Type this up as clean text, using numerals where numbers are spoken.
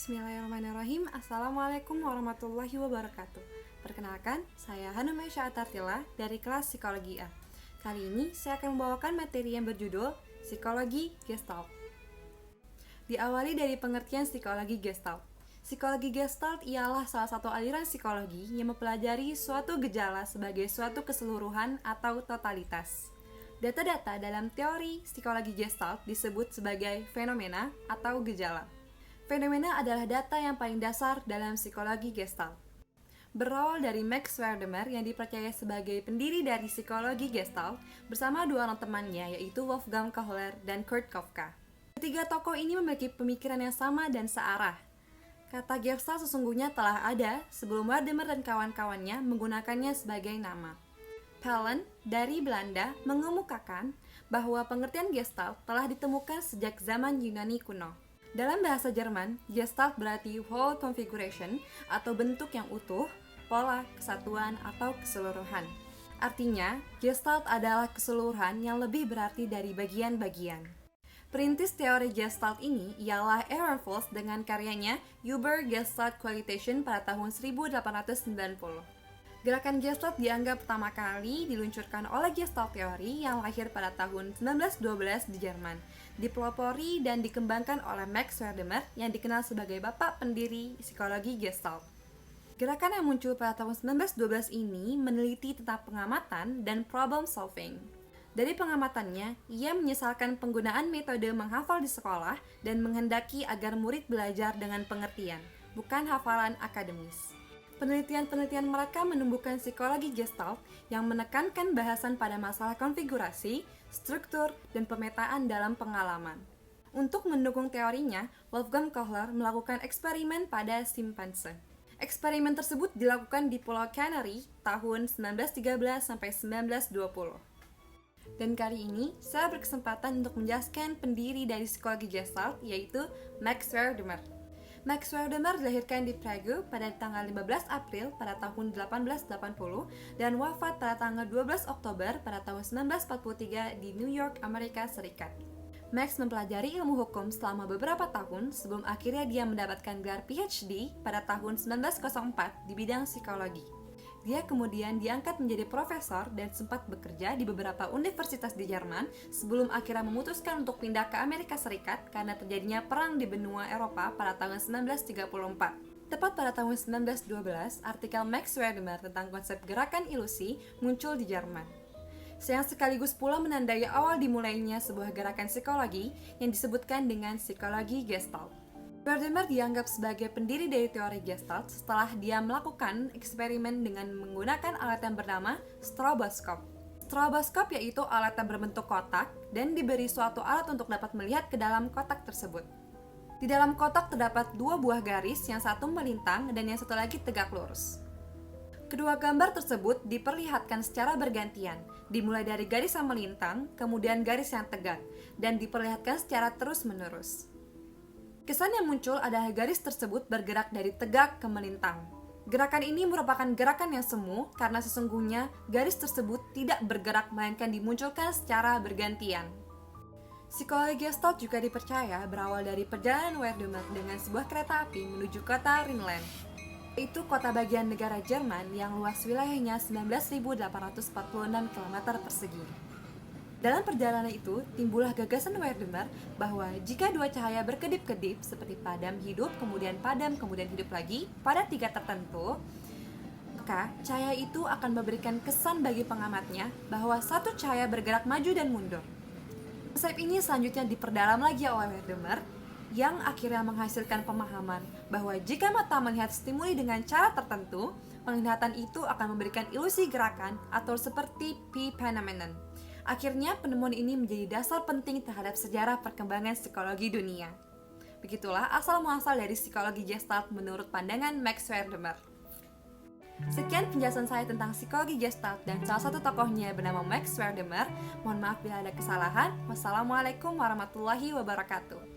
Bismillahirrahmanirrahim. Assalamualaikum warahmatullahi wabarakatuh. Perkenalkan, saya Hanum Aisyah Atartila dari kelas Psikologi A. Kali ini saya akan membawakan materi yang berjudul Psikologi Gestalt. Diawali dari pengertian psikologi Gestalt. Psikologi Gestalt ialah salah satu aliran psikologi yang mempelajari suatu gejala sebagai suatu keseluruhan atau totalitas. Data-data dalam teori psikologi Gestalt disebut sebagai fenomena atau gejala. Fenomena adalah data yang paling dasar dalam psikologi Gestalt. Berawal dari Max Wertheimer yang dipercaya sebagai pendiri dari psikologi Gestalt bersama dua orang temannya yaitu Wolfgang Kohler dan Kurt Koffka. Ketiga tokoh ini memiliki pemikiran yang sama dan searah. Kata Gestalt sesungguhnya telah ada sebelum Wertheimer dan kawan-kawannya menggunakannya sebagai nama. Pallen dari Belanda mengemukakan bahwa pengertian Gestalt telah ditemukan sejak zaman Yunani kuno. Dalam bahasa Jerman, Gestalt berarti whole configuration atau bentuk yang utuh, pola, kesatuan, atau keseluruhan. Artinya, Gestalt adalah keseluruhan yang lebih berarti dari bagian-bagian. Perintis teori Gestalt ini ialah Ehrenfels dengan karyanya Über Gestalt Qualitation pada tahun 1890. Gerakan Gestalt dianggap pertama kali diluncurkan oleh Gestalt teori yang lahir pada tahun 1912 di Jerman, dipelopori dan dikembangkan oleh Max Wertheimer yang dikenal sebagai bapak pendiri psikologi Gestalt. Gerakan yang muncul pada tahun 1912 ini meneliti tentang pengamatan dan problem solving. Dari pengamatannya, ia menyesalkan penggunaan metode menghafal di sekolah dan menghendaki agar murid belajar dengan pengertian, bukan hafalan akademis. Penelitian-penelitian mereka menumbuhkan psikologi Gestalt yang menekankan bahasan pada masalah konfigurasi, struktur, dan pemetaan dalam pengalaman. Untuk mendukung teorinya, Wolfgang Kohler melakukan eksperimen pada simpanse. Eksperimen tersebut dilakukan di Pulau Canary tahun 1913-1920. Dan kali ini, saya berkesempatan untuk menjelaskan pendiri dari psikologi Gestalt, yaitu Max Wertheimer. Max Wertheimer dilahirkan di Prague pada tanggal 15 April pada tahun 1880 dan wafat pada tanggal 12 Oktober pada tahun 1943 di New York, Amerika Serikat. Max mempelajari ilmu hukum selama beberapa tahun sebelum akhirnya dia mendapatkan gelar PhD pada tahun 1904 di bidang psikologi. Dia kemudian diangkat menjadi profesor dan sempat bekerja di beberapa universitas di Jerman sebelum akhirnya memutuskan untuk pindah ke Amerika Serikat karena terjadinya perang di benua Eropa pada tahun 1934. Tepat pada tahun 1912, artikel Max Wertheimer tentang konsep gerakan ilusi muncul di Jerman. Yang sekaligus pula menandai awal dimulainya sebuah gerakan psikologi yang disebutkan dengan psikologi Gestalt. Wertheimer dianggap sebagai pendiri dari teori Gestalt setelah dia melakukan eksperimen dengan menggunakan alat yang bernama stroboskop. Stroboskop yaitu alat yang berbentuk kotak dan diberi suatu alat untuk dapat melihat ke dalam kotak tersebut. Di dalam kotak terdapat dua buah garis, yang satu melintang dan yang satu lagi tegak lurus. Kedua gambar tersebut diperlihatkan secara bergantian, dimulai dari garis yang melintang, kemudian garis yang tegak, dan diperlihatkan secara terus-menerus. Kesan yang muncul adalah garis tersebut bergerak dari tegak ke melintang. Gerakan ini merupakan gerakan yang semu karena sesungguhnya garis tersebut tidak bergerak melainkan dimunculkan secara bergantian. Psikologi Gestalt juga dipercaya berawal dari perjalanan Wertheimer dengan sebuah kereta api menuju kota Rhineland. Itu kota bagian negara Jerman yang luas wilayahnya 19.846 km persegi. Dalam perjalanan itu, timbullah gagasan Wertheimer bahwa jika dua cahaya berkedip-kedip seperti padam hidup, kemudian hidup lagi pada tingkat tertentu, maka cahaya itu akan memberikan kesan bagi pengamatnya bahwa satu cahaya bergerak maju dan mundur. Konsep ini selanjutnya diperdalam lagi oleh Wertheimer yang akhirnya menghasilkan pemahaman bahwa jika mata melihat stimuli dengan cara tertentu, penglihatan itu akan memberikan ilusi gerakan atau seperti P-phenomenon. Akhirnya, penemuan ini menjadi dasar penting terhadap sejarah perkembangan psikologi dunia. Begitulah asal-muasal dari psikologi Gestalt menurut pandangan Max Wertheimer. Sekian penjelasan saya tentang psikologi Gestalt dan salah satu tokohnya bernama Max Wertheimer. Mohon maaf bila ada kesalahan. Wassalamualaikum warahmatullahi wabarakatuh.